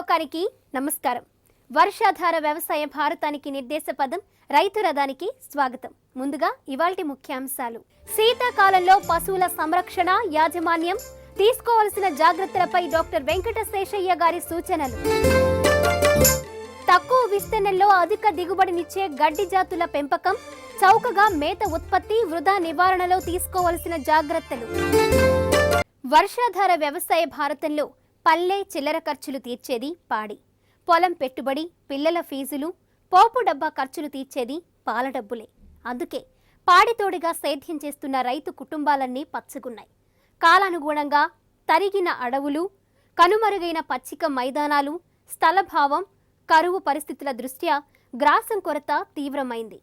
లోకానికి నమస్కారం. వర్షాధార వ్యవసాయ భారతానికి నిర్దేశ పదం రైతు రథానికి స్వాగతం. ముందుగా ఇవాల్టి ముఖ్యాంశాలు. శీతాకాలంలో పశువుల సంరక్షణ యాజమాన్యం తీసుకోవాల్సిన జాగ్రత్తలపై డాక్టర్ వెంకట శేషయ్య గారి సూచనలు. తక్కువ విస్తీర్ణంలో అధిక దిగుబడినిచ్చే గడ్డి జాతుల పెంపకం, చౌకగా మేత ఉత్పత్తి, వృధా నివారణలో తీసుకోవాల్సిన జాగ్రత్తలు. వర్షాధార వ్యవసాయ భారతంలో పల్లె చిల్లర ఖర్చులు తీర్చేది పాడి, పొలం పెట్టుబడి, పిల్లల ఫీజులు, పోపు డబ్బా ఖర్చులు తీర్చేది పాల డబ్బులే. అందుకే పాడితోడిగా సేద్యం చేస్తున్న రైతు కుటుంబాలన్నీ పచ్చగున్నాయి. కాలానుగుణంగా తరిగిన అడవులు, కనుమరుగైన పచ్చిక మైదానాలు, స్థలభావం, కరువు పరిస్థితుల దృష్ట్యా గ్రాసం కొరత తీవ్రమైంది.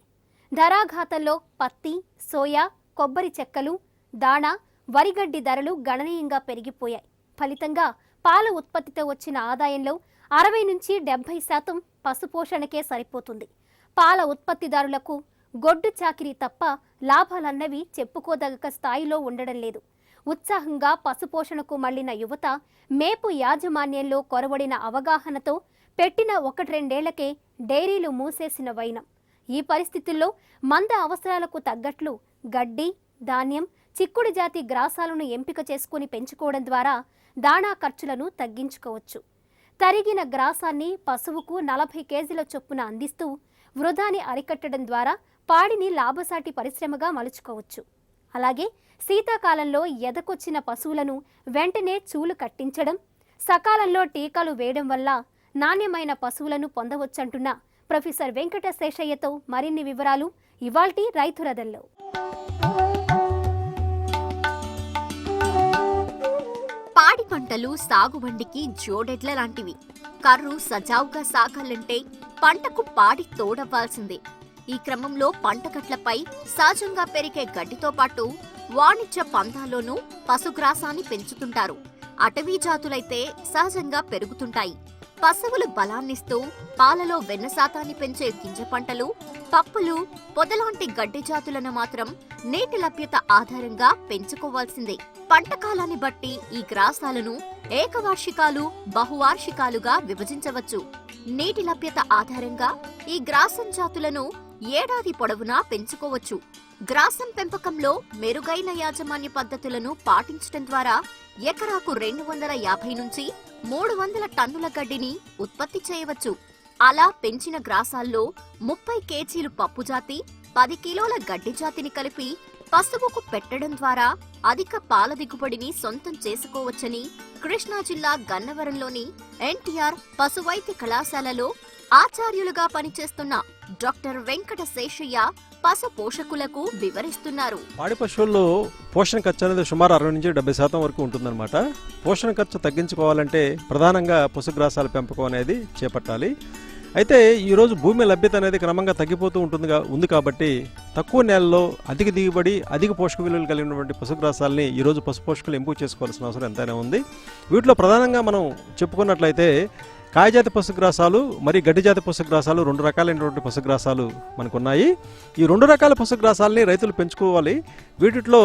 ధరాఘాతంలో పత్తి, సోయా, కొబ్బరి చెక్కలు, దాణా, వరిగడ్డి ధరలు గణనీయంగా పెరిగిపోయాయి. ఫలితంగా పాల ఉత్పత్తితో వచ్చిన ఆదాయంలో 60 నుంచి 70% పశుపోషణకే సరిపోతుంది. పాల ఉత్పత్తిదారులకు గొడ్డు చాకిరీ తప్ప లాభాలన్నవి చెప్పుకోదగ్గ స్థాయిలో ఉండడం లేదు. ఉత్సాహంగా పశుపోషణకు మళ్లిన యువత మేపు యాజమాన్యంలో కొరవడిన అవగాహనతో పెట్టిన 1-2 డైరీలు మూసేసిన వైనం. ఈ పరిస్థితుల్లో మంద అవసరాలకు తగ్గట్లు గడ్డి, ధాన్యం, చిక్కుడు జాతి గ్రాసాలను ఎంపిక చేసుకుని పెంచుకోవడం ద్వారా దాణా ఖర్చులను తగ్గించుకోవచ్చు. తరిగిన గ్రాసాన్ని పశువుకు 40 కేజీల చొప్పున అందిస్తూ వృధాని అరికట్టడం ద్వారా పాడిని లాభసాటి పరిశ్రమగా మలుచుకోవచ్చు. అలాగే శీతాకాలంలో ఎదకొచ్చిన పశువులను వెంటనే చూలు కట్టించడం, సకాలంలో టీకాలు వేయడం వల్ల నాణ్యమైన పశువులను పొందవచ్చంటున్న ప్రొఫెసర్ వెంకట శేషయ్యతో మరిన్ని వివరాలు ఇవాల్టి రైతు రథంలో. పాడి పంటలు సాగుబండికి జోడెడ్ల లాంటివి. కర్రు సజావుగా సాగాలంటే పంటకు పాడి తోడవ్వాల్సిందే. ఈ క్రమంలో పంటకట్లపై సహజంగా పెరిగే గడ్డితో పాటు వాణిజ్య పందాల్లోనూ పశుగ్రాసాన్ని పెంచుతుంటారు. అటవీ జాతులైతే సహజంగా పెరుగుతుంటాయి. పశువులు బలాన్నిస్తూ పాలలో వెన్న శాతాన్ని పెంచే గింజ పంటలు, పప్పులు, పొదలాంటి గడ్డి జాతులను మాత్రం నీటి లభ్యత ఆధారంగా పెంచుకోవాల్సిందే. పంటకాలాన్ని బట్టి ఈ గ్రాసాలను ఏకవార్షికాలు, బహువార్షికాలుగా విభజించవచ్చు. నీటి లభ్యత ఆధారంగా ఈ గ్రాసం జాతులను ఏడాది పొడవునా పెంచుకోవచ్చు. గ్రాసం పెంపకంలో మెరుగైన యాజమాన్య పద్ధతులను పాటించడం ద్వారా ఎకరాకు 250 నుంచి 300 టన్నుల గడ్డిని ఉత్పత్తి చేయవచ్చు. అలా పెంచిన గ్రాసాల్లో 30 కేజీలు పప్పు జాతి, 10 కిలోల గడ్డి జాతిని కలిపి పశువుకు పెట్టడం ద్వారా అధిక పాల దిగుబడిని సొంతం చేసుకోవచ్చని కృష్ణా జిల్లా గన్నవరంలోని ఎన్టీఆర్ పశువైద్య కళాశాలలో ఆచార్యులుగా పనిచేస్తున్న డాక్టర్ వెంకట శేషయ్య పశు పోషకులకు వివరిస్తున్నారు. పాడి పశువుల్లో పోషణ ఖర్చు అనేది సుమారు 60 నుంచి 70% వరకు ఉంటుందన్నమాట. పోషణ ఖర్చు తగ్గించుకోవాలంటే ప్రధానంగా పశుగ్రాసాల పెంపకం అనేది చేపట్టాలి. అయితే ఈరోజు భూమి లభ్యత అనేది క్రమంగా తగ్గిపోతూ ఉంది కాబట్టి తక్కువ నేలలో అధిక దిగుబడి, అధిక పోషక విలువలు కలిగినటువంటి పశుగ్రాసాలని ఈరోజు పశు పోషకులు ఎంపిక చేసుకోవాల్సిన అవసరం ఎంతైనా ఉంది. వీటిలో ప్రధానంగా మనం చెప్పుకున్నట్లయితే కాయజాతి పశుగ్రాసాలు మరియు గడ్డి జాతి పశుగ్రాసాలు 2 రకాలైనటువంటి పశుగ్రాసాలు మనకున్నాయి. ఈ 2 రకాల పశుగ్రాసాలని రైతులు పెంచుకోవాలి. వీటిలో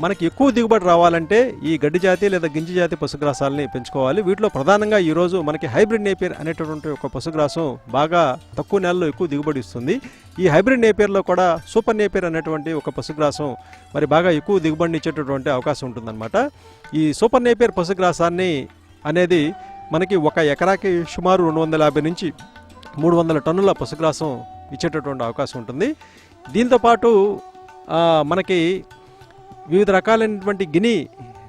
మనకి ఎక్కువ దిగుబడి రావాలంటే ఈ గడ్డి జాతి లేదా గింజ జాతి పశుగ్రాసాలని పెంచుకోవాలి. వీటిలో ప్రధానంగా ఈరోజు మనకి హైబ్రిడ్ నేపియర్ అనేటటువంటి ఒక పశుగ్రాసం బాగా తక్కువ నెలలో ఎక్కువ దిగుబడి ఇస్తుంది. ఈ హైబ్రిడ్ నేపియర్లో కూడా సూపర్ నేపియర్ అనేటువంటి ఒక పశుగ్రాసం మరి బాగా ఎక్కువ దిగుబడిని ఇచ్చేటటువంటి అవకాశం ఉంటుందన్నమాట. ఈ సూపర్ నేపియర్ పశుగ్రాసాన్ని అనేది మనకి ఒక ఎకరాకి సుమారు 250 నుంచి 300 టన్నుల పశుగ్రాసం ఇచ్చేటటువంటి అవకాశం ఉంటుంది. దీంతోపాటు మనకి వివిధ రకాలైనటువంటి గిని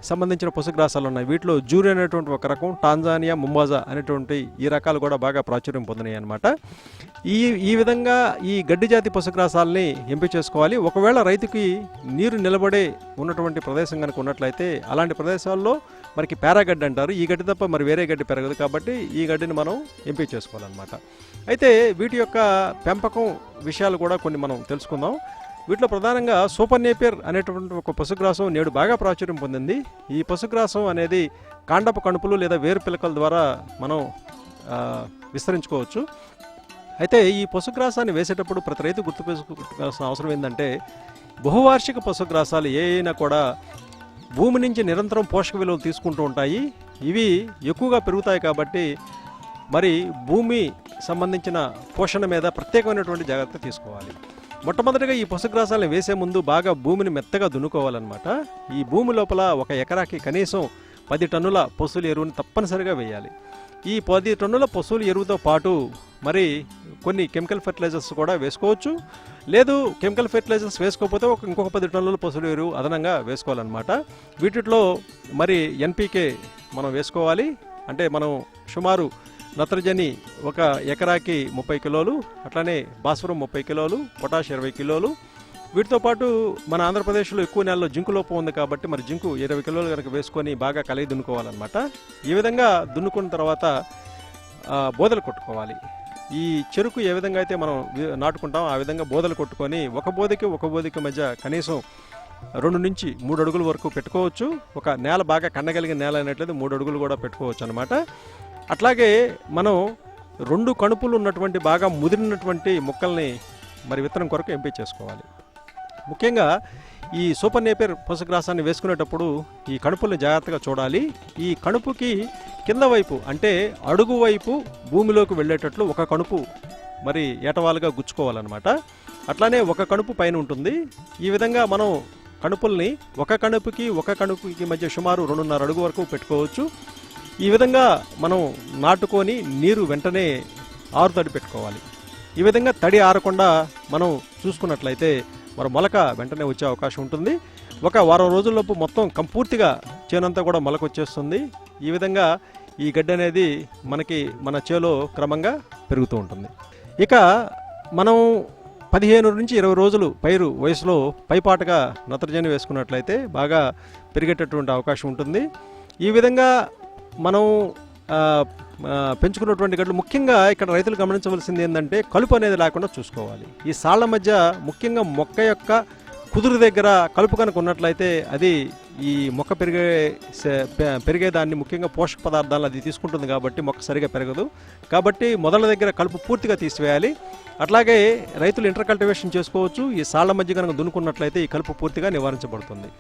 సంబంధించిన పశుగ్రాసాలు ఉన్నాయి. వీటిలో జూరి అనేటువంటి ఒక రకం, టాంజానియా, ముంబాజా అనేటువంటి ఈ రకాలు కూడా బాగా ప్రాచుర్యం పొందినాయి అన్నమాట. ఈ విధంగా ఈ గడ్డి జాతి పశుగ్రాసాలని ఎంపిక చేసుకోవాలి. ఒకవేళ రైతుకి నీరు నిలబడే ఉన్నటువంటి ప్రదేశం కనుక ఉన్నట్లయితే అలాంటి ప్రదేశాల్లో మనకి పారాగడ్డి అంటారు. ఈ గడ్డి తప్ప మరి వేరే గడ్డి పెరగదు కాబట్టి ఈ గడ్డిని మనం ఎంపిక చేసుకోవాలన్నమాట. అయితే వీటి యొక్క పెంపకం విషయాలు కూడా కొన్ని మనం తెలుసుకుందాం. వీటిలో ప్రధానంగా సూపర్ నేపియర్ అనేటువంటి ఒక పశుగ్రాసం నేడు బాగా ప్రాచుర్యం పొందింది. ఈ పశుగ్రాసం అనేది కాండపు కణుపులు లేదా వేరు పిలకల ద్వారా మనం విస్తరించుకోవచ్చు. అయితే ఈ పశుగ్రాసాన్ని వేసేటప్పుడు ప్రతి రైతు గుర్తుపెట్టుకోవాల్సిన అవసరం ఏంటంటే బహువార్షిక పశుగ్రాసాలు ఏ అయినా కూడా భూమి నుంచి నిరంతరం పోషక విలువలు తీసుకుంటూ ఉంటాయి. ఇవి ఎక్కువగా పెరుగుతాయి కాబట్టి మరి భూమి సంబంధించిన పోషణ మీద ప్రత్యేకమైనటువంటి జాగ్రత్త తీసుకోవాలి. మొట్టమొదటిగా ఈ పశుగ్రాసాలను వేసే ముందు బాగా భూమిని మెత్తగా దున్నుకోవాలన్నమాట. ఈ భూమి లోపల 1 ఎకరాకి కనీసం 10 టన్నుల పశువుల ఎరువుని తప్పనిసరిగా వేయాలి. ఈ 10 టన్నుల పశువుల ఎరువుతో పాటు మరి కొన్ని కెమికల్ ఫెర్టిలైజర్స్ కూడా వేసుకోవచ్చు. లేదు కెమికల్ ఫెర్టిలైజర్స్ వేసుకోకపోతే ఇంకొక 10 టన్నుల పశువుల ఎరువు అదనంగా వేసుకోవాలన్నమాట. వీటిలో మరి ఎన్పికే మనం వేసుకోవాలి. అంటే మనం సుమారు నత్రజని 1 ఎకరాకి 30 కిలోలు, అట్లానే భాస్వరం 30 కిలోలు, పొటాష్ 20 కిలోలు. వీటితో పాటు మన ఆంధ్రప్రదేశ్లో ఎక్కువ నెలలో జింకు లోపం ఉంది కాబట్టి మరి జింకు 20 కిలోలు కనుక వేసుకొని బాగా కలిగి దున్నుకోవాలన్నమాట. ఈ విధంగా దున్నుకున్న తర్వాత బోదలు కొట్టుకోవాలి. ఈ చెరుకు ఏ విధంగా అయితే మనం నాటుకుంటాం ఆ విధంగా బోదలు కొట్టుకొని ఒక బోదికి మధ్య కనీసం 2 నుంచి 3 అడుగుల వరకు పెట్టుకోవచ్చు. ఒక నేల బాగా కండగలిగిన నేల అయినట్లయితే 3 అడుగులు కూడా పెట్టుకోవచ్చు అనమాట. అట్లాగే మనం 2 కణుపులు ఉన్నటువంటి బాగా ముదిరినటువంటి మొక్కల్ని మరి విత్తనం కొరకు ఎంపిక చేసుకోవాలి. ముఖ్యంగా ఈ సూపర్ నేపియర్ పశుగ్రాసాన్ని వేసుకునేటప్పుడు ఈ కణుపుల్ని జాగ్రత్తగా చూడాలి. ఈ కణుపుకి కింద వైపు అంటే అడుగు వైపు భూమిలోకి వెళ్ళేటట్లు 1 కణుపు మరి ఏటవాలుగా గుచ్చుకోవాలన్నమాట. అట్లానే 1 కణుపు పైన ఉంటుంది. ఈ విధంగా మనం కణుపుల్ని 1 కణుపుకి మధ్య సుమారు 2.5 అడుగు వరకు పెట్టుకోవచ్చు. ఈ విధంగా మనం నాటుకొని నీరు వెంటనే ఆరుతడి పెట్టుకోవాలి. ఈ విధంగా తడి ఆరకుండా మనం చూసుకున్నట్లయితే మరి మొలక వెంటనే వచ్చే అవకాశం ఉంటుంది. 1 వారం రోజుల్లోపు మొత్తం పూర్తిగా చేనంతా కూడా మొలక వచ్చేస్తుంది. ఈ విధంగా ఈ గడ్డి అనేది మన చేలో క్రమంగా పెరుగుతూ ఉంటుంది. ఇక మనం 15 నుంచి 20 రోజులు పైరు వయసులో పైపాటుగా నత్రజని వేసుకున్నట్లయితే బాగా పెరిగేటటువంటి అవకాశం ఉంటుంది. ఈ విధంగా మనం పెంచుకున్నటువంటి గడ్డలు ముఖ్యంగా ఇక్కడ రైతులు గమనించవలసింది ఏంటంటే కలుపు అనేది లేకుండా చూసుకోవాలి. ఈ సాళ్ల మధ్య ముఖ్యంగా మొక్క యొక్క కుదురు దగ్గర కలుపు కనుక ఉన్నట్లయితే అది ఈ మొక్క పెరిగేదాన్ని ముఖ్యంగా పోషక పదార్థాలను అది తీసుకుంటుంది కాబట్టి మొక్క సరిగా పెరగదు. కాబట్టి మొదల దగ్గర కలుపు పూర్తిగా తీసివేయాలి. అట్లాగే రైతులు ఇంటర్ కల్టివేషన్ చేసుకోవచ్చు. ఈ సాళ్ల మధ్య కనుక దున్నుకున్నట్లయితే ఈ కలుపు పూర్తిగా నివారించబడుతుంది.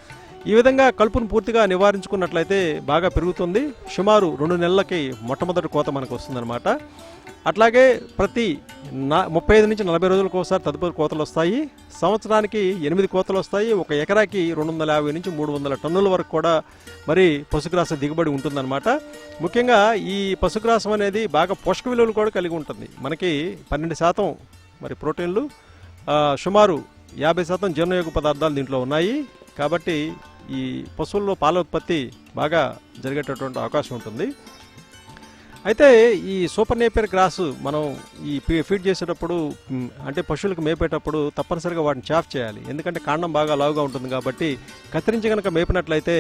ఈ విధంగా కలుపును పూర్తిగా నివారించుకున్నట్లయితే బాగా పెరుగుతుంది. సుమారు 2 నెలలకి మొట్టమొదటి కోత మనకు వస్తుందన్నమాట. అట్లాగే ప్రతి 35 నుంచి 40 రోజులకు ఒకసారి తదుపరి కోతలు వస్తాయి. సంవత్సరానికి 8 కోతలు వస్తాయి. 1 ఎకరాకి 250 నుంచి 300 టన్నుల వరకు కూడా మరి పశుగ్రాస దిగుబడి ఉంటుందన్నమాట. ముఖ్యంగా ఈ పశుగ్రాసం అనేది బాగా పోషక విలువలు కూడా కలిగి ఉంటుంది. మనకి 12% మరి ప్రోటీన్లు, సుమారు 50% జీర్ణయోగ పదార్థాలు దీంట్లో ఉన్నాయి. కాబట్టి ఈ పశువుల్లో పాల ఉత్పత్తి బాగా జరిగేటటువంటి అవకాశం ఉంటుంది. అయితే ఈ సూపర్ నేపియర్ గ్రాస్ మనం ఈ ఫీడ్ చేసేటప్పుడు అంటే పశువులకు మేపేటప్పుడు తప్పనిసరిగా వాటిని చాఫ్ చేయాలి. ఎందుకంటే కాండం బాగా లావుగా ఉంటుంది కాబట్టి కత్తిరించి కనుక మేపినట్లయితే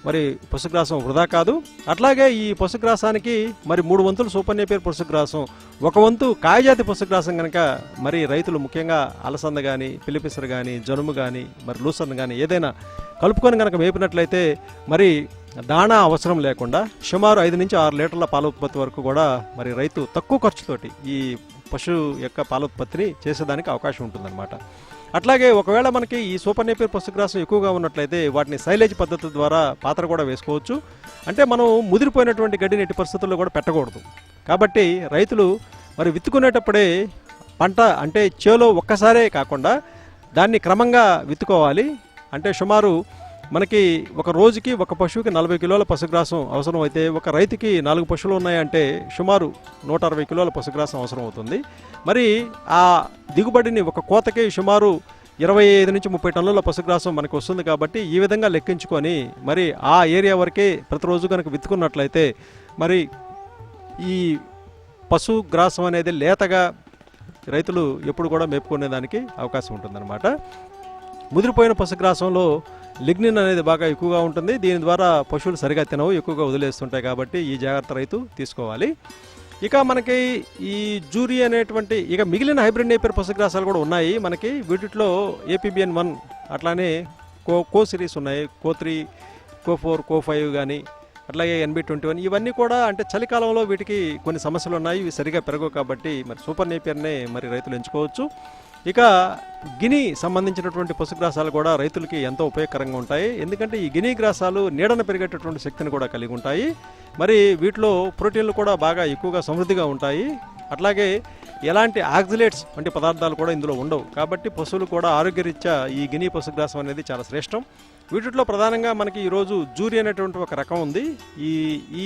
మరి పశుగ్రాసం వృధా కాదు. అట్లాగే ఈ పశుగ్రాసానికి మరి 3 వంతులు సూపర్ నేపియర్ పశుగ్రాసం, 1 వంతు కాయజాతి పశుగ్రాసం కనుక మరి రైతులు ముఖ్యంగా అలసంద కానీ, పిల్లిపిసరు కానీ, జనుము కానీ, మరి లూసర్న్ కానీ ఏదైనా కలుపుకొని కనుక మేపినట్లయితే మరి దాణా అవసరం లేకుండా సుమారు 5 నుంచి 6 లీటర్ల పాల ఉత్పత్తి వరకు కూడా మరి రైతు తక్కువ ఖర్చుతోటి ఈ పశువు యొక్క పాల ఉత్పత్తిని చేసేదానికి అవకాశం ఉంటుందన్నమాట. అట్లాగే ఒకవేళ మనకి ఈ సూపర్ నేపియర్ పశుగ్రాసం ఎక్కువగా ఉన్నట్లయితే వాటిని సైలేజ్ పద్ధతి ద్వారా పాత్ర కూడా వేసుకోవచ్చు. అంటే మనం ముదిరిపోయినటువంటి గడ్డిని ఎట్టి పరిస్థితుల్లో కూడా పెట్టకూడదు. కాబట్టి రైతులు మరి విత్తుకునేటప్పుడే పంట అంటే చేలో ఒక్కసారే కాకుండా దాన్ని క్రమంగా విత్తుకోవాలి. అంటే సుమారు మనకి ఒక రోజుకి 1 పశువుకి 40 కిలోల పశుగ్రాసం అవసరం అయితే ఒక రైతుకి 4 పశువులు ఉన్నాయంటే సుమారు 160 కిలోల పశుగ్రాసం అవసరం అవుతుంది. మరి ఆ దిగుబడిని ఒక కోతకి సుమారు 25 నుంచి 30 టన్నుల పశుగ్రాసం మనకు వస్తుంది. కాబట్టి ఈ విధంగా లెక్కించుకొని మరి ఆ ఏరియా వరకే ప్రతిరోజు కనుక విత్తుకున్నట్లయితే మరి ఈ పశుగ్రాసం అనేది లేతగా రైతులు ఎప్పుడు కూడా మేపుకునేదానికి అవకాశం ఉంటుందన్నమాట. ముదిరిపోయిన పశుగ్రాసంలో లిగ్నిన్ అనేది బాగా ఎక్కువగా ఉంటుంది. దీని ద్వారా పశువులు సరిగా తినవు, ఎక్కువగా వదిలేస్తుంటాయి. కాబట్టి ఈ జాగ్రత్త రైతు తీసుకోవాలి. ఇక మనకి ఈ జూరీ అనేటువంటి ఇక మిగిలిన హైబ్రిడ్ నేపియర్ పశుగ్రాసాలు కూడా ఉన్నాయి మనకి. వీటిలో APBN 1 అట్లానే కో సిరీస్ ఉన్నాయి, కో3, కో4, కో5 కానీ అట్లాగే NB21 ఇవన్నీ కూడా అంటే చలికాలంలో వీటికి కొన్ని సమస్యలు ఉన్నాయి. ఇవి సరిగా పెరగవు కాబట్టి మరి సూపర్ నేపియర్నే మరి రైతులు ఎంచుకోవచ్చు. ఇక గిని సంబంధించినటువంటి పశుగ్రాసాలు కూడా రైతులకి ఎంతో ఉపయోగకరంగా ఉంటాయి. ఎందుకంటే ఈ గిని గ్రాసాలు నీడన పెరిగేటటువంటి శక్తిని కూడా కలిగి ఉంటాయి. మరి వీటిలో ప్రోటీన్లు కూడా బాగా ఎక్కువగా సమృద్ధిగా ఉంటాయి. అట్లాగే ఎలాంటి ఆక్సిలేట్స్ వంటి పదార్థాలు కూడా ఇందులో ఉండవు. కాబట్టి పశువులు కూడా ఆరోగ్యరీత్యా ఈ గిని పశుగ్రాసం అనేది చాలా శ్రేష్టం. వీటిలో ప్రధానంగా మనకి ఈరోజు జూరి అనేటువంటి ఒక రకం ఉంది.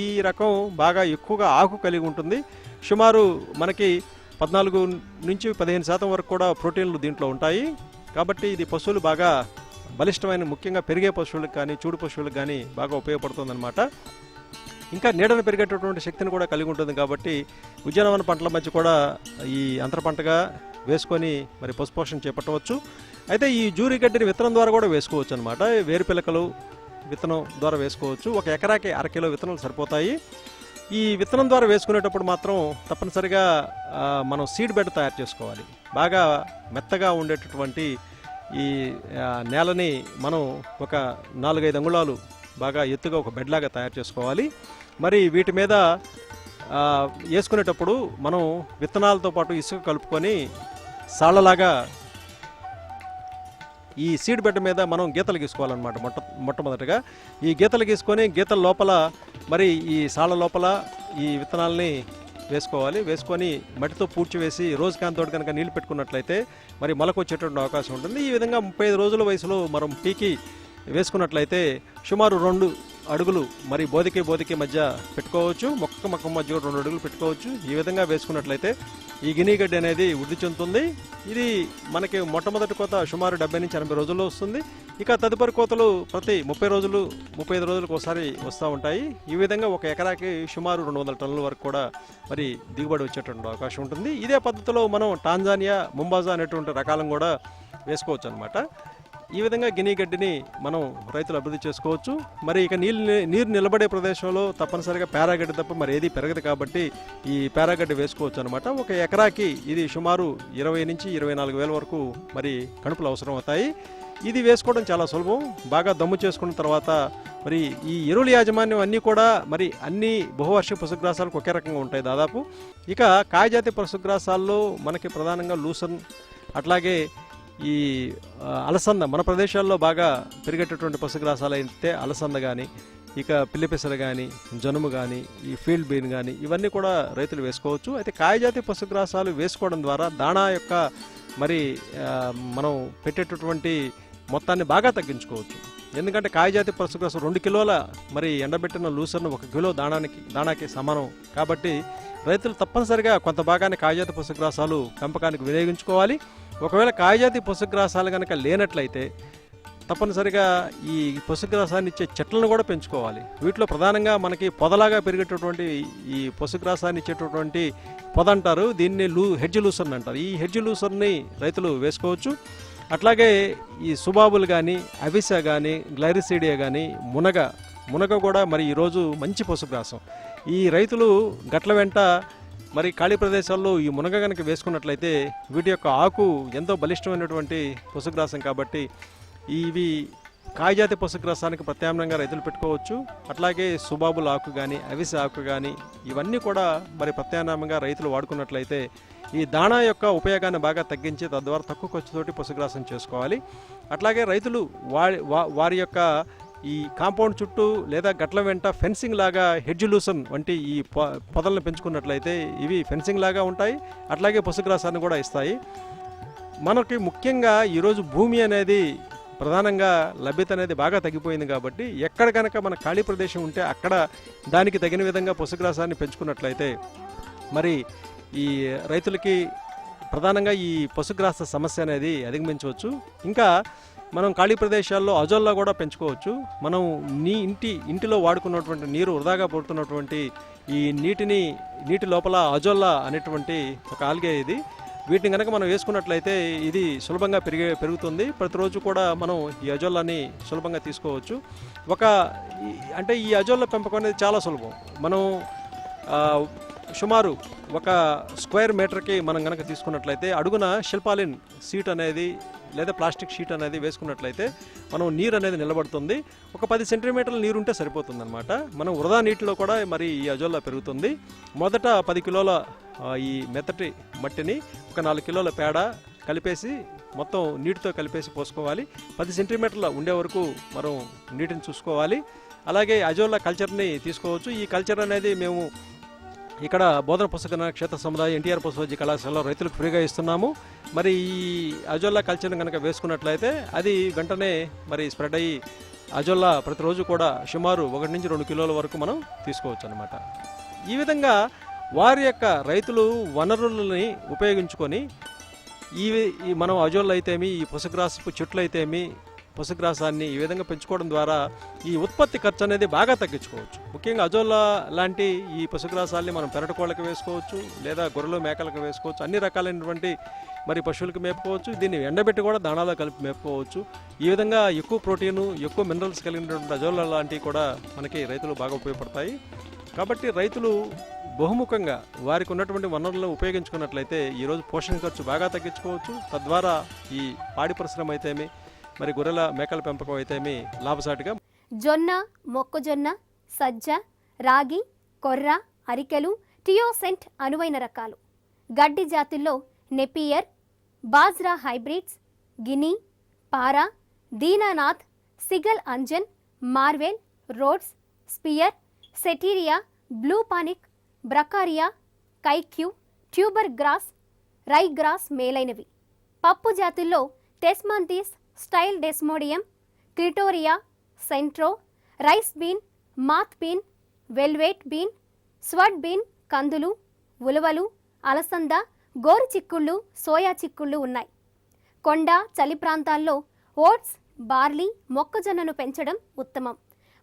ఈ రకం బాగా ఎక్కువగా ఆకు కలిగి ఉంటుంది. సుమారు మనకి 14 నుంచి 15% వరకు కూడా ప్రోటీన్లు దీంట్లో ఉంటాయి. కాబట్టి ఇది పశువులు బాగా బలిష్టమైన, ముఖ్యంగా పెరిగే పశువులకు కానీ చూడు పశువులకు కానీ బాగా ఉపయోగపడుతుందన్నమాట. ఇంకా నీడను పెరిగేటటువంటి శక్తిని కూడా కలిగి ఉంటుంది. కాబట్టి ఉద్యానవన పంటల మధ్య కూడా ఈ అంతర పంటగా వేసుకొని మరి పశుపోషణ చేపట్టవచ్చు. అయితే ఈ జూరి గడ్డిని విత్తనం ద్వారా కూడా వేసుకోవచ్చు అనమాట. వేరుపిలకలు విత్తనం ద్వారా వేసుకోవచ్చు. ఒక ఎకరాకి 1/2 కిలో విత్తనాలు సరిపోతాయి. ఈ విత్తనం ద్వారా వేసుకునేటప్పుడు మాత్రం తప్పనిసరిగా మనం సీడ్ బెడ్ తయారు చేసుకోవాలి. బాగా మెత్తగా ఉండేటటువంటి ఈ నేలని మనం ఒక 4-5 అంగుళాలు బాగా ఎత్తుగా ఒక బెడ్ లాగా తయారు చేసుకోవాలి. మరి వీటి మీద వేసుకునేటప్పుడు మనం విత్తనాలతో పాటు ఇసుక కలుపుకొని సాళ్ళలాగా ఈ సీడ్ బెడ్ మీద మనం గీతలు గీసుకోవాలన్నమాట. మొట్టమొదటిగా ఈ గీతలు గీసుకొని గీతల లోపల మరి ఈ సాళ్ళ లోపల ఈ విత్తనాలని వేసుకోవాలి. వేసుకొని మట్టితో పూడ్చివేసి రోజుకాంతోటి కనుక నీళ్లు పెట్టుకున్నట్లయితే మరి మొలకు వచ్చేటువంటి అవకాశం ఉంటుంది. ఈ విధంగా 35 రోజుల వయసులో మనం పీకి వేసుకున్నట్లయితే సుమారు 2 అడుగులు మరి బోదికి మధ్య పెట్టుకోవచ్చు. మొక్క మధ్య 2 అడుగులు పెట్టుకోవచ్చు. ఈ విధంగా వేసుకున్నట్లయితే ఈ గినిగడ్డి అనేది వృద్ధి చెందుతుంది. ఇది మనకి మొట్టమొదటి కోత సుమారు 70 నుంచి 80 రోజుల్లో వస్తుంది. ఇక తదుపరి కోతలు ప్రతి 30 రోజులు 35 రోజులకు ఒకసారి వస్తూ ఉంటాయి. ఈ విధంగా ఒక ఎకరాకి సుమారు 200 టన్నుల వరకు కూడా మరి దిగుబడి వచ్చేటువంటి అవకాశం ఉంటుంది. ఇదే పద్ధతిలో మనం టాంజానియా, ముంబాజా అనేటువంటి రకాలను కూడా వేసుకోవచ్చు అనమాట. ఈ విధంగా గిని గడ్డిని మనం రైతులు అభివృద్ధి చేసుకోవచ్చు. మరి ఇక నీరు నిలబడే ప్రదేశంలో తప్పనిసరిగా పేరాగడ్డి తప్ప మరి ఏది పెరగదు. కాబట్టి ఈ పేరాగడ్డి వేసుకోవచ్చు అనమాట. ఒక ఎకరాకి ఇది సుమారు 20 నుంచి 24 వేల వరకు మరి కణుపులు అవసరం అవుతాయి. ఇది వేసుకోవడం చాలా సులభం. బాగా దమ్ము చేసుకున్న తర్వాత మరి ఈ ఎరువుల యాజమాన్యం అన్నీ కూడా మరి అన్ని బహువార్షిక పశుగ్రాసాలకు ఒకే రకంగా ఉంటాయి దాదాపు. ఇక కాయజాతి పశుగ్రాసాల్లో మనకి ప్రధానంగా లూసన్, అట్లాగే ఈ అలసంద, మన ప్రదేశాల్లో బాగా పెరిగేటటువంటి పశుగ్రాసాలు అయితే అలసంద కానీ, ఇక పిల్లిపెసలు కానీ, జనుము కానీ, ఈ ఫీల్డ్ బీన్ కానీ ఇవన్నీ కూడా రైతులు వేసుకోవచ్చు. అయితే కాయజాతి పశుగ్రాసాలు వేసుకోవడం ద్వారా దాణా యొక్క మరి మనం పెట్టేటటువంటి మొత్తాన్ని బాగా తగ్గించుకోవచ్చు. ఎందుకంటే కాయజాతి పశుగ్రాసం 2 కిలోల మరి ఎండబెట్టిన లూసర్ను 1 కిలో దాణాకి సమానం. కాబట్టి రైతులు తప్పనిసరిగా కొంత భాగాన్ని కాయజాతి పశుగ్రాసాలు పెంపకానికి వినియోగించుకోవాలి. ఒకవేళ కాయజాతి పశుగ్రాసాలు కనుక లేనట్లయితే తప్పనిసరిగా ఈ పశుగ్రాసాన్ని ఇచ్చే చెట్లను కూడా పెంచుకోవాలి. వీటిలో ప్రధానంగా మనకి పొదలాగా పెరిగేటటువంటి ఈ పశుగ్రాసాన్ని ఇచ్చేటటువంటి పొద అంటారు. దీన్ని హెడ్జ్ లూసర్ని అంటారు. ఈ హెడ్జ్ లూసర్ని రైతులు వేసుకోవచ్చు. అట్లాగే ఈ సుబాబులు కానీ, అవిస కానీ, గ్లైరిసీడియా కానీ, మునగ కూడా మరి ఈరోజు మంచి పశుగ్రాసం. ఈ రైతులు గట్ల వెంట మరి ఖాళీ ప్రదేశాల్లో ఈ మునగ కనుక వేసుకున్నట్లయితే వీటి యొక్క ఆకు ఎంతో బలిష్టమైనటువంటి పశుగ్రాసం. కాబట్టి ఇవి కాయజాతి పశుగ్రాసానికి ప్రత్యామ్నాయంగా రైతులు పెట్టుకోవచ్చు. అట్లాగే సుబాబుల ఆకు కానీ, అవిసె ఆకు కానీ ఇవన్నీ కూడా మరి ప్రత్యామ్నాయంగా రైతులు వాడుకున్నట్లయితే ఈ దాణా యొక్క ఉపయోగాన్ని బాగా తగ్గించి తద్వారా తక్కువ ఖర్చుతోటి పశుగ్రాసం చేసుకోవాలి. అట్లాగే రైతులు వారి యొక్క ఈ కాంపౌండ్ చుట్టూ లేదా గట్ల వెంట ఫెన్సింగ్ లాగా హెడ్జ్ లూసన్ వంటి ఈ పొదలను పెంచుకున్నట్లయితే ఇవి ఫెన్సింగ్ లాగా ఉంటాయి. అట్లాగే పశుగ్రాసాన్ని కూడా ఇస్తాయి. మనకి ముఖ్యంగా ఈరోజు భూమి అనేది ప్రధానంగా లభ్యత అనేది బాగా తగ్గిపోయింది. కాబట్టి ఎక్కడ కనుక మన ఖాళీ ప్రదేశం ఉంటే అక్కడ దానికి తగిన విధంగా పశుగ్రాసాన్ని పెంచుకున్నట్లయితే మరి ఈ రైతులకి ప్రధానంగా ఈ పశుగ్రాస సమస్య అనేది అధిగమించవచ్చు. ఇంకా మనం ఖాళీ ప్రదేశాల్లో అజోల్లా కూడా పెంచుకోవచ్చు. మనం ఇంటిలో వాడుకున్నటువంటి నీరు వృధాగా పడుతున్నటువంటి ఈ నీటి లోపల అజోల్లా అనేటువంటి ఒక ఆల్గే ఇది. వీటిని కనుక మనం వేసుకున్నట్లయితే ఇది సులభంగా పెరుగుతుంది. ప్రతిరోజు కూడా మనం ఈ అజోల్లాని సులభంగా తీసుకోవచ్చు. అంటే ఈ అజోల్లా పెంపకం అనేది చాలా సులభం. మనం సుమారు 1 స్క్వేర్ మీటర్కి మనం కనుక తీసుకున్నట్లయితే అడుగున శిల్పాలిన్ షీట్ అనేది లేదా ప్లాస్టిక్ షీట్ అనేది వేసుకున్నట్లయితే మనం నీరు అనేది నిలబడుతుంది. ఒక 10 సెంటీమీటర్ల నీరు ఉంటే సరిపోతుంది అనమాట. మనం వృధా నీటిలో కూడా మరి ఈ అజోల్లా పెరుగుతుంది. మొదట 10 కిలోల ఈ మెత్తటి మట్టిని, ఒక 4 కిలోల పేడ, కలిపేసి మొత్తం నీటితో కలిపేసి పోసుకోవాలి. 10 సెంటీమీటర్ల ఉండే వరకు మనం నీటిని చూసుకోవాలి. అలాగే అజోలా కల్చర్ని తీసుకోవచ్చు. ఈ కల్చర్ అనేది మేము ఇక్కడ బోధన పుస్తక క్షేత్ర సముదాయం ఎన్టీఆర్ పశువైద్య కళాశాలలో రైతులకు ఫ్రీగా ఇస్తున్నాము. మరి ఈ అజోలా కల్చర్ని కనుక వేసుకున్నట్లయితే అది వెంటనే మరి స్ప్రెడ్ అయ్యి అజోలా ప్రతిరోజు కూడా సుమారు 1 నుంచి 2 కిలోల వరకు మనం తీసుకోవచ్చు అన్నమాట. ఈ విధంగా వారి యొక్క రైతులు వనరులని ఉపయోగించుకొని ఈ మనం అజోలా అయితేమి, ఈ పశుగ్రాసపు చెట్లు అయితేమి, పశుగ్రాసాన్ని ఈ విధంగా పెంచుకోవడం ద్వారా ఈ ఉత్పత్తి ఖర్చు అనేది బాగా తగ్గించుకోవచ్చు. ముఖ్యంగా అజోలా లాంటి ఈ పశుగ్రాసాన్ని మనం పెరటకోళ్ళకి వేసుకోవచ్చు, లేదా గొర్రెలు మేకలకు వేసుకోవచ్చు. అన్ని రకాలైనటువంటి మరి పశువులకు మేపుకోవచ్చు. దీన్ని ఎండబెట్టి కూడా దాణాలో కలిపి మేపుకోవచ్చు. ఈ విధంగా ఎక్కువ ప్రోటీను, ఎక్కువ మినరల్స్ కలిగినటువంటి అజోలా లాంటివి కూడా మనకి రైతులు బాగా ఉపయోగపడతాయి. కాబట్టి రైతులు బహుముఖంగా వారికి ఉన్నటువంటి వనరులను ఉపయోగించుకున్నట్లయితే ఈరోజు పోషణ ఖర్చు బాగా తగ్గించుకోవచ్చు. తద్వారా ఈ పాడి పరిశ్రమ అయితేమి, మరి గొర్రెల మేకల పెంపకం అయితేమి లాభసాటిగా. జొన్న, మొక్కజొన్న, సజ్జ, రాగి, కొర్ర, అరికెలు, టియోసెంట్ అనువైన రకాలు. గడ్డి జాతుల్లో Napier, bajra hybrids, guinea, para, Dinanath, సిగల్ anjan, Marvel, Rhodes, spear, setaria, blue panic, brachiaria, kikuyu, tuber grass, rye grass మేలైనవి. పప్పు జాతుల్లో desmanthus, stylo desmodium, clitoria, centro, rice bean, moth bean, velvet bean, sword bean, కందులు, ఉలవలు, అలసంద, గోరు చిక్కుళ్ళు, సోయా చిక్కుళ్ళు ఉన్నాయి. కొండ, చలి ప్రాంతాల్లో ఓట్స్, బార్లీ, మొక్కజొన్నను పెంచడం ఉత్తమం.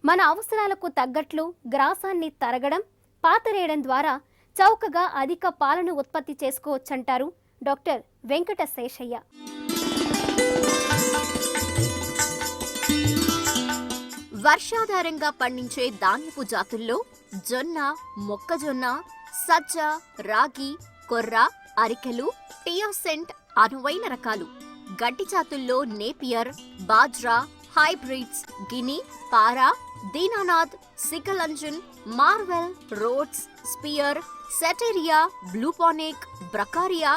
మన అవసరాలకు తగ్గట్లు గ్రాసాన్ని తరగడం, పాతరేయడం ద్వారా చౌకగా అధిక పాలను ఉత్పత్తి చేసుకోవచ్చంటారు డాక్టర్ వెంకట శేషయ్య. వర్షాధారంగా పండించే ధాన్యపు జాతుల్లో జొన్న, మొక్కజొన్న, సజ్జ, రాగి, కొర్ర, అరికెలు, టియోసెంట్ అనువైన రకాలు. గడ్డి జాతుల్లో Napier, bajra, hybrids, guinea, para, Dinanath, సికలంజన్, Marvel, Rhodes, spear, setaria, blue panic, brachiaria,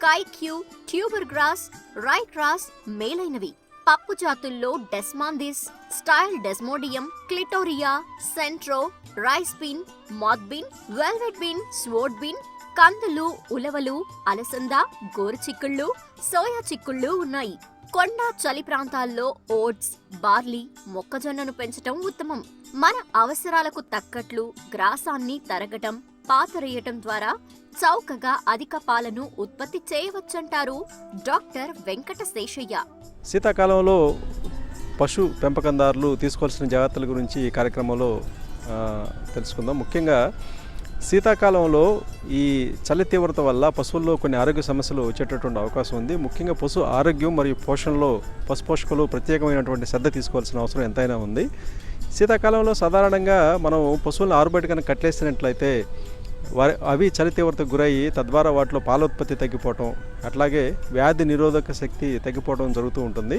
kikuyu, tuber grass, rye grass మేలైనవి. పప్పు జాతుల్లో desmanthus, stylo desmodium, clitoria, centro, rice bean, moth bean, velvet bean, sword bean, కందులు, ఉలవలు, అలసంద, గోరు చిక్కుళ్ళు, సోయా చిక్కుళ్ళు ఉన్నాయి. కొండ, చలి ప్రాంతాల్లో ఓట్స్, బార్లీ, మొక్కజొన్నను పెంచటం ఉత్తమం. మన అవసరాలకు తగ్గట్లు గ్రాసాన్ని తరగటం, పాతరేయటం ద్వారా చౌకగా అధిక పాలను ఉత్పత్తి చేయవచ్చంటారు డాక్టర్ వెంకట శేషయ్య. శీతాకాలంలో పశు పెంపకందారులు తీసుకోవాల్సిన జాగ్రత్తల గురించి ఈ కార్యక్రమంలో తెలుసుకుందాం. ముఖ్యంగా శీతాకాలంలో ఈ చలి తీవ్రత వల్ల పశువుల్లో కొన్ని ఆరోగ్య సమస్యలు వచ్చేటటువంటి అవకాశం ఉంది. ముఖ్యంగా పశు ఆరోగ్యం మరియు పోషణలో పశు పోషకులు ప్రత్యేకమైనటువంటి శ్రద్ధ తీసుకోవాల్సిన అవసరం ఎంతైనా ఉంది. శీతాకాలంలో సాధారణంగా మనం పశువులను ఆరుబయట కనుక కట్టేసినట్లయితే అవి చలి తీవ్రతకు గురయ్యి తద్వారా వాటిలో పాల ఉత్పత్తి తగ్గిపోవటం, అట్లాగే వ్యాధి నిరోధక శక్తి తగ్గిపోవడం జరుగుతూ ఉంటుంది.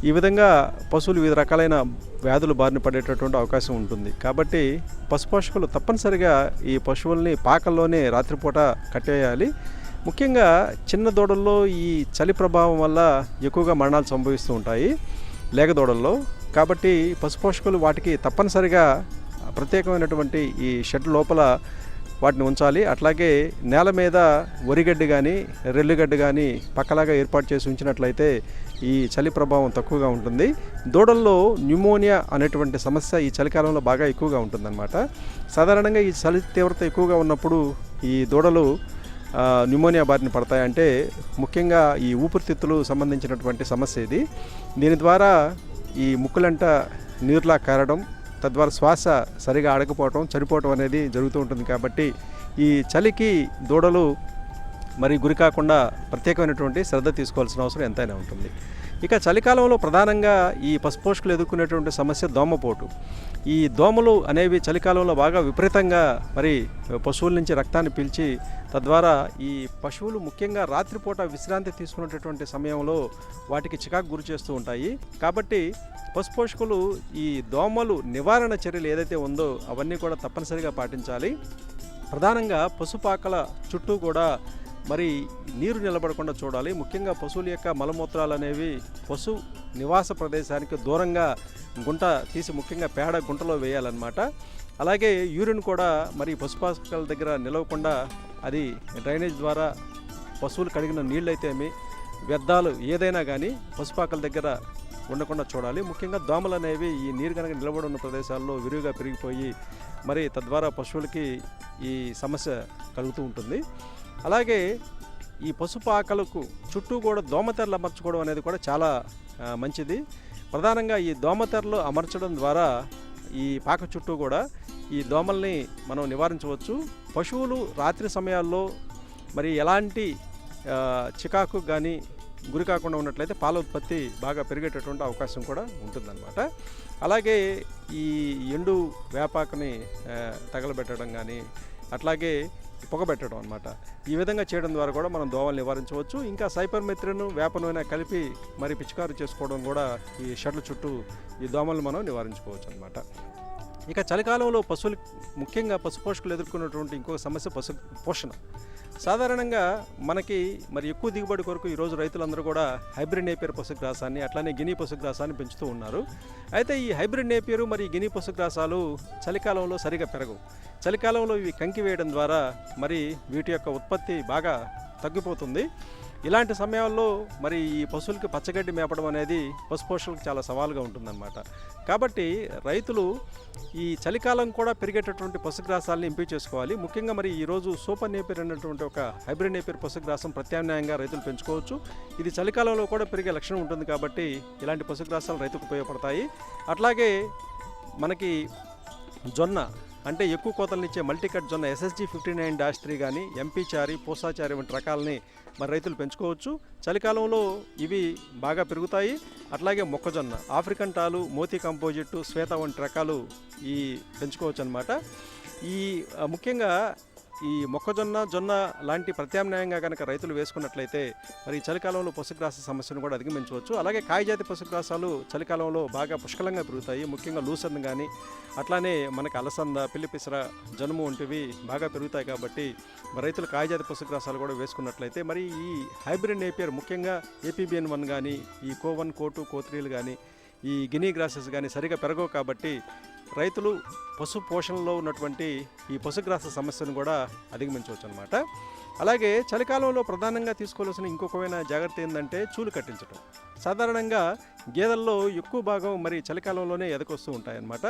ఈ విధంగా పశువులు వివిధ రకాలైన వ్యాధులు బారిన పడేటటువంటి అవకాశం ఉంటుంది. కాబట్టి పశుపోషకులు తప్పనిసరిగా ఈ పశువుల్ని పాకల్లోనే రాత్రిపూట కట్టేయాలి. ముఖ్యంగా చిన్న దూడల్లో ఈ చలి ప్రభావం వల్ల ఎక్కువగా మరణాలు సంభవిస్తూ ఉంటాయి లేగ దూడల్లో. కాబట్టి పశుపోషకులు వాటికి తప్పనిసరిగా ప్రత్యేకమైనటువంటి ఈ షెడ్ లోపల వాటిని ఉంచాలి. అట్లాగే నేల మీద వరిగడ్డి కానీ రెల్లుగడ్డి కానీ పక్కలాగా ఏర్పాటు చేసి ఉంచినట్లయితే ఈ చలి ప్రభావం తక్కువగా ఉంటుంది. దూడల్లో న్యూమోనియా అనేటువంటి సమస్య ఈ చలికాలంలో బాగా ఎక్కువగా ఉంటుందన్నమాట. సాధారణంగా ఈ చలి తీవ్రత ఎక్కువగా ఉన్నప్పుడు ఈ దూడలు న్యూమోనియా బారిన పడతాయి. అంటే ముఖ్యంగా ఈ ఊపిరితిత్తులు సంబంధించినటువంటి సమస్య ఇది. దీని ద్వారా ఈ ముక్కులంట నీరులా కారడం, తద్వారా శ్వాస సరిగా ఆడకపోవటం, చనిపోవటం అనేది జరుగుతూ ఉంటుంది. కాబట్టి ఈ చలికి దూడలు మరి గురి కాకుండా ప్రత్యేకమైనటువంటి శ్రద్ధ తీసుకోవాల్సిన అవసరం ఎంతైనా ఉంటుంది. ఇక చలికాలంలో ప్రధానంగా ఈ పశుపోషకులు ఎదుర్కొనేటువంటి సమస్య దోమపోటు. ఈ దోమలు అనేవి చలికాలంలో బాగా విపరీతంగా మరి పశువుల నుంచి రక్తాన్ని పీల్చి తద్వారా ఈ పశువులు ముఖ్యంగా రాత్రిపూట విశ్రాంతి తీసుకునేటటువంటి సమయంలో వాటికి చికాకు గురి చేస్తూ ఉంటాయి. కాబట్టి పశుపోషకులు ఈ దోమలు నివారణ చర్యలు ఏదైతే ఉందో అవన్నీ కూడా తప్పనిసరిగా పాటించాలి. ప్రధానంగా పశుపాకల చుట్టూ కూడా మరి నీరు నిలబడకుండా చూడాలి. ముఖ్యంగా పశువుల యొక్క మలమూత్రాలు అనేవి పశు నివాస ప్రదేశానికి దూరంగా గుంట తీసి ముఖ్యంగా పేడ గుంటలో వేయాలన్నమాట. అలాగే యూరిన్ కూడా మరి పశుపాకల దగ్గర నిలవకుండా అది డ్రైనేజ్ ద్వారా పశువులు కడిగిన నీళ్ళు అయితేమి వ్యర్థాలు ఏదైనా కానీ పశుపాకల దగ్గర ఉండకుండా చూడాలి. ముఖ్యంగా దోమలు అనేవి ఈ నీరు కనుక నిలబడి ఉన్న ప్రదేశాల్లో విరివిగా పెరిగిపోయి మరి తద్వారా పశువులకి ఈ సమస్య కలుగుతూ ఉంటుంది. అలాగే ఈ పశుపాకలకు చుట్టూ కూడా దోమతెరలు అమర్చుకోవడం అనేది కూడా చాలా మంచిది. ప్రధానంగా ఈ దోమతెరలు అమర్చడం ద్వారా ఈ పాక చుట్టూ కూడా ఈ దోమల్ని మనం నివారించవచ్చు. పశువులు రాత్రి సమయాల్లో మరి ఎలాంటి చికాకు కానీ గురి కాకుండా ఉన్నట్లయితే పాల ఉత్పత్తి బాగా పెరిగేటటువంటి అవకాశం కూడా ఉంటుందన్నమాట. అలాగే ఈ ఎండు వేపాకుని తగలబెట్టడం కానీ అట్లాగే పొగబెట్టడం అనమాట. ఈ విధంగా చేయడం ద్వారా కూడా మనం దోమలు నివారించవచ్చు. ఇంకా సైపర్మెత్రిన్ వేప నూనె కలిపి మరి పిచికారు చేసుకోవడం కూడా ఈ షెడ్ల చుట్టూ ఈ దోమలు మనం నివారించుకోవచ్చు అనమాట. ఇక చలికాలంలో పశువులు ముఖ్యంగా పశుపోషకులు ఎదుర్కొన్నటువంటి ఇంకొక సమస్య పశు పోషణ. సాధారణంగా మనకి మరి ఎక్కువ దిగుబడి కొరకు ఈరోజు రైతులందరూ కూడా హైబ్రిడ్ నేపియర్ పశుగ్రాసాన్ని అట్లానే గిని పశుగ్రాసాన్ని పెంచుతూ ఉన్నారు. అయితే ఈ హైబ్రిడ్ నేపియరు మరి గిని పశుగ్రాసాలు చలికాలంలో సరిగా పెరగవు. చలికాలంలో ఇవి కంకి వేయడం ద్వారా మరి వీటి యొక్క ఉత్పత్తి బాగా తగ్గిపోతుంది. ఇలాంటి సమయాల్లో మరి ఈ పశువులకి పచ్చగడ్డి మేపడం అనేది పశుపోషకులకు చాలా సవాలుగా ఉంటుందన్నమాట. కాబట్టి రైతులు ఈ చలికాలం కూడా పెరిగేటటువంటి పశుగ్రాసాలను ఎంపిక చేసుకోవాలి. ముఖ్యంగా మరి ఈరోజు సూపర్ నేపియర్ అనేటువంటి ఒక హైబ్రిడ్ నేపియర్ పశుగ్రాసం ప్రత్యామ్నాయంగా రైతులు పెంచుకోవచ్చు. ఇది చలికాలంలో కూడా పెరిగే లక్షణం ఉంటుంది కాబట్టి ఇలాంటి పశుగ్రాసాలు రైతుకు ఉపయోగపడతాయి. అట్లాగే మనకి జొన్న అంటే ఎక్కువ కోతలనిచ్చే మల్టీకట్ జొన్న SSG 59-3 కానీ ఎంపీ చారి పోసాచారి వంటి రకాలని మరి రైతులు పెంచుకోవచ్చు. చలికాలంలో ఇవి బాగా పెరుగుతాయి. అట్లాగే మొక్కజొన్న ఆఫ్రికన్ టాలు మోతీ కంపోజిట్ శ్వేత వంటి రకాలు ఈ పెంచుకోవచ్చు అన్నమాట. ఈ ముఖ్యంగా ఈ మొక్కజొన్న జొన్న లాంటి ప్రత్యామ్నాయంగా కనుక రైతులు వేసుకున్నట్లయితే మరి చలికాలంలో పశుగ్రాస సమస్యను కూడా అధిగమించవచ్చు. అలాగే కాయజాతి పశుగ్రాసాలు చలికాలంలో బాగా పుష్కలంగా పెరుగుతాయి. ముఖ్యంగా లూసన్ కానీ అట్లానే మనకి అలసంద పిల్లిపిసర జనుము వంటివి బాగా పెరుగుతాయి. కాబట్టి రైతులు కాయజాతి పశుగ్రాసాలు కూడా వేసుకున్నట్లయితే మరి ఈ హైబ్రిడ్ నేపియర్ ముఖ్యంగా APBN1 కానీ ఈ CO1 CO2 CO3లు కానీ ఈ గినీ గ్రాసెస్ కానీ సరిగా పెరగవు. కాబట్టి రైతులు పశు పోషణలో ఉన్నటువంటి ఈ పశుగ్రాస సమస్యను కూడా అధిగమించవచ్చు అనమాట. అలాగే చలికాలంలో ప్రధానంగా తీసుకోవాల్సిన ఇంకొకమైన జాగ్రత్త ఏంటంటే చూలు కట్టించడం. సాధారణంగా గేదెల్లో ఎక్కువ భాగం మరి చలికాలంలోనే ఎదకొస్తూ ఉంటాయన్నమాట.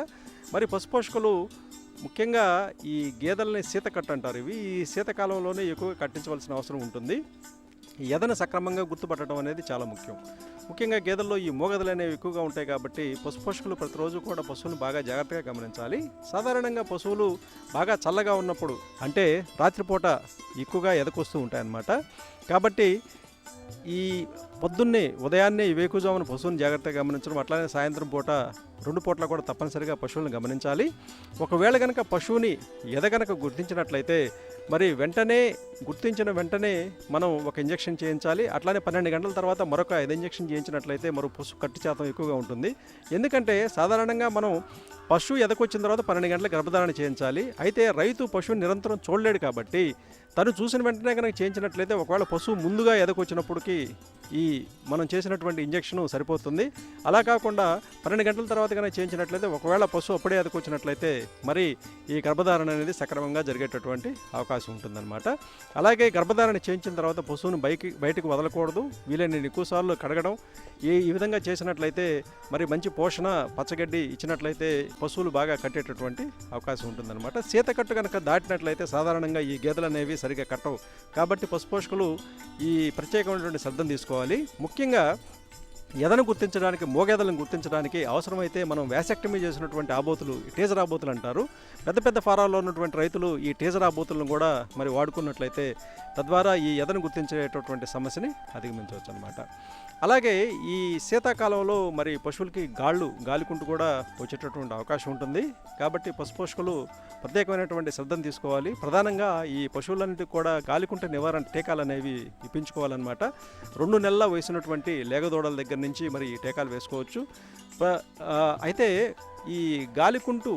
మరి పశుపోషకులు ముఖ్యంగా ఈ గేదెలని శీతకట్టు అంటారు. ఇవి ఈ శీతకాలంలోనే ఎక్కువగా కట్టించవలసిన అవసరం ఉంటుంది. ఎదను సక్రమంగా గుర్తుపట్టడం అనేది చాలా ముఖ్యం. ముఖ్యంగా గేదెల్లో ఈ మోగదలు అనేవి ఎక్కువగా ఉంటాయి కాబట్టి పశుపోషకులు ప్రతిరోజు కూడా పశువులను బాగా జాగ్రత్తగా గమనించాలి. సాధారణంగా పశువులు బాగా చల్లగా ఉన్నప్పుడు అంటే రాత్రిపూట ఎక్కువగా ఎదకొస్తూ ఉంటాయన్నమాట. కాబట్టి ఈ పొద్దున్నే ఉదయాన్నే వేకుజామున పశువుని జాగ్రత్తగా గమనించడం అట్లానే సాయంత్రం పూట 2 పూట్ల కూడా తప్పనిసరిగా పశువులను గమనించాలి. ఒకవేళ కనుక పశువుని ఎదగనక గుర్తించినట్లయితే మరి గుర్తించిన వెంటనే మనం ఒక ఇంజెక్షన్ చేయించాలి. అట్లానే 12 గంటల తర్వాత మరొక 5 ఇంజెక్షన్ చేయించినట్లయితే మరో పశువు కట్టు శాతం ఎక్కువగా ఉంటుంది. ఎందుకంటే సాధారణంగా మనం పశువు ఎదకొచ్చిన తర్వాత 12 గంటల గర్భధారణ చేయించాలి. అయితే రైతు పశువుని నిరంతరం చూడలేడు కాబట్టి తను చూసిన వెంటనే కనుక చేయించినట్లయితే ఒకవేళ పశువు ముందుగా ఎదకొచ్చినప్పటికీ ఈ మనం చేసినటువంటి ఇంజెక్షన్ సరిపోతుంది. అలా కాకుండా 12 గంటల తర్వాత కనుక చేయించినట్లయితే ఒకవేళ పశువు అప్పుడే ఎదకొచ్చినట్లయితే మరి ఈ గర్భధారణ అనేది సక్రమంగా జరిగేటటువంటి అవకాశం ఉంటుందన్నమాట. అలాగే గర్భధారణ చేయించిన తర్వాత పశువును బయటకు వదలకూడదు. వీలైన ఎక్కువసార్లు కడగడం ఈ విధంగా చేసినట్లయితే మరి మంచి పోషణ పచ్చగడ్డి ఇచ్చినట్లయితే పశువులు బాగా కట్టేటటువంటి అవకాశం ఉంటుందన్నమాట. శీతకట్టు కనుక దాటినట్లయితే సాధారణంగా ఈ గేదెలు అనేవి సరిగా కట్టవు. కాబట్టి పశుపోషకులు ఈ ప్రత్యేకమైనటువంటి శ్రద్ధను తీసుకోవాలి. ముఖ్యంగా ఎదను గుర్తించడానికి మోగెదలను గుర్తించడానికి అవసరమైతే మనం వ్యాసెక్టమీ చేసినటువంటి ఆబోతులు టీజర్ ఆబోతులు అంటారు. పెద్ద పెద్ద ఫారాల్లో ఉన్నటువంటి రైతులు ఈ టీజర్ ఆబోతులను కూడా మరి వాడుకున్నట్లయితే తద్వారా ఈ ఎదను గుర్తించేటటువంటి సమస్యని అధిగమించవచ్చు అనమాట. అలాగే ఈ శీతాకాలంలో మరి పశువులకి గాలికుంటు కూడా వచ్చేటటువంటి అవకాశం ఉంటుంది. కాబట్టి పశుపోషకులు ప్రత్యేకమైనటువంటి శ్రద్ధను తీసుకోవాలి. ప్రధానంగా ఈ పశువులన్నిటికి కూడా గాలికుంట నివారణ టీకాలు అనేవి ఇప్పించుకోవాలన్నమాట. 2 నెలల వయసున్నటువంటి లేగదూడల దగ్గర నుంచి మరి టీకాలు వేసుకోవచ్చు. అయితే ఈ గాలికుంటు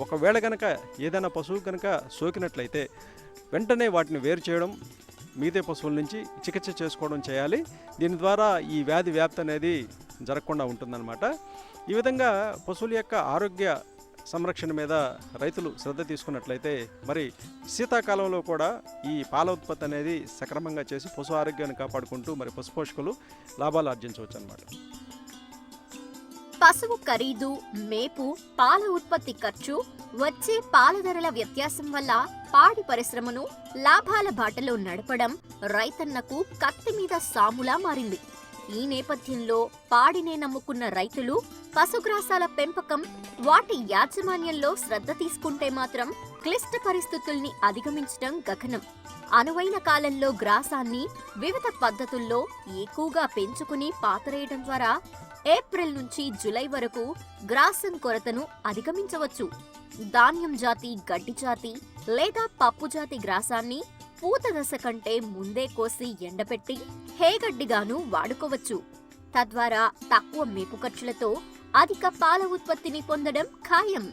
ఒకవేళ కనుక ఏదైనా పశువు కనుక సోకినట్లయితే వెంటనే వాటిని వేరు చేయడం, మిగతా పశువుల నుంచి చికిత్స చేసుకోవడం చేయాలి. దీని ద్వారా ఈ వ్యాధి వ్యాప్తి అనేది జరగకుండా ఉంటుందన్నమాట. ఈ విధంగా పశువుల యొక్క ఆరోగ్య సంరక్షణ మీద రైతులు శ్రద్ధ తీసుకున్నట్లయితే మరి శీతాకాలంలో కూడా ఈ పాల ఉత్పత్తి అనేది సక్రమంగా చేసి పశు ఆరోగ్యాన్ని కాపాడుకుంటూ మరి పశు పోషకులు లాభాలు ఆర్జించవచ్చు అన్నమాట. పశువు ఖరీదు, మేపు, పాల ఉత్పత్తి ఖర్చు, వచ్చే పాల ధరల వ్యత్యాసం వల్ల పాడి పరిశ్రమను లాభాల బాటలో నడపడం రైతన్నకు కత్తి మీద సాములా మారింది. ఈ నేపథ్యంలో పాడినే నమ్ముకున్న రైతులు పశుగ్రాసాల పెంపకం, వాటి యాజమాన్యంలో శ్రద్ధ తీసుకుంటే మాత్రం క్లిష్ట పరిస్థితుల్ని అధిగమించడం గగనం. అనువైన కాలంలో గ్రాసాన్ని వివిధ పద్ధతుల్లో ఎక్కువగా పెంచుకుని పాతరేయడం ద్వారా ఏప్రిల్ నుంచి జూలై వరకు గ్రాసం కొరతను అధిగమించవచ్చు. ధాన్యం జాతి, గడ్డి జాతి లేదా పప్పు జాతి గ్రాసాన్ని పూత దశ కంటే ముందే కోసి ఎండబెట్టి హేగడ్డిగాను వాడుకోవచ్చు. తద్వారా తక్కువ మేపు ఖర్చులతో అధిక పాల ఉత్పత్తిని పొందడం ఖాయం.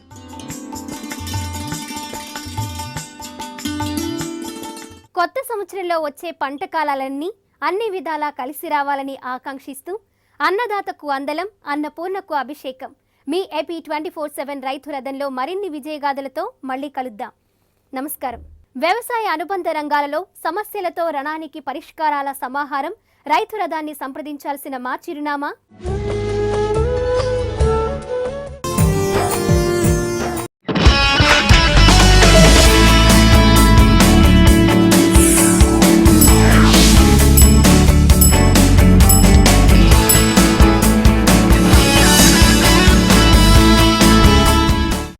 కొత్త సంవత్సరంలో వచ్చే పంట కాలాలన్నీ అన్ని విధాలా కలిసి రావాలని ఆకాంక్షిస్తూ అన్నదాతకు అందలం, అన్నపూర్ణకు అభిషేకం. మీ ఏపీ 24/7 రైతు రథంలో మరిన్ని విజయగాథలతో మళ్ళీ కలుద్దాం. నమస్కారం. వ్యవసాయ అనుబంధ రంగాలలో సమస్యలతో రణానికి పరిష్కారాల సమాహారం రైతు రథాన్ని సంప్రదించాల్సిన మా చిరునామా